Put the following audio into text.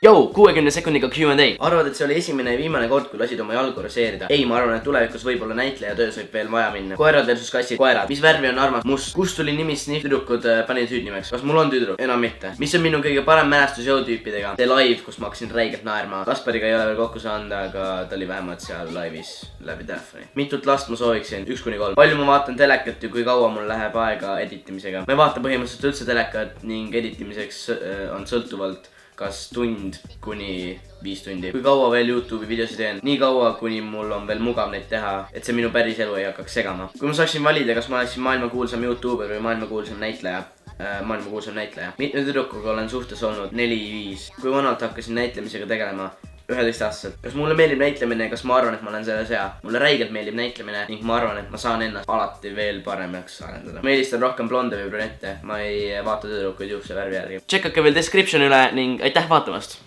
Jou, 60 sekundiga Q&A. Arvad, et see oli esimene ja viimane kord, kui lasid oma jalgu raseerida? Ei, ma arvan, et tulevikus võib-olla näitleja töös võib veel vaja minna. Koerad versus kassid. Koerad. Mis värvi on armas? Must. Kust tuli nimi Sniff? Tüdrukud panin süüdnimeks. Kas mul on tüdruk? Enam mitte. Mis on minu kõige parem mälestus jõutüüpidega? See live, kus ma hakkasin räigelt naerma. Kaspariga ei ole veel kokku saanud, aga ta oli vähemalt seal laivis läbi telefoni. Mitut last ma sooviksin? 1-3. Palju ma vaatan telekat ja kui kaua mul läheb aega editimisega? Ma ei vaata põhimõtteliselt üldse telekat ning editimiseks on sõltuvalt kas tund kuni 5 tundi. Kui kaua veel YouTube'i videosi teen? Nii kaua, kuni mul on veel mugav neid teha, et see minu päris elu ei hakkaks segama. Kui ma saaksin valida, kas ma oleksin maailmakuulsam YouTuber või maailmakuulsam näitleja? Maailmakuulsam näitleja. Mitme tüdrukuga olen suhtes olnud? 4-5. Kui vanalt hakkasin näitlemisega tegelema? 11-aastaselt. Kas mulle meeldib näitlemine ja kas ma arvan, et ma olen selles hea? Mulle räigelt meeldib näitlemine ning ma arvan, et ma saan ennast alati veel paremaks arendada. Ma eelistan rohkem blonde või brünette. Ma ei vaata tüdrukuid juukse värvi järgi. Tšekkake veel description üle ning aitäh vaatamast!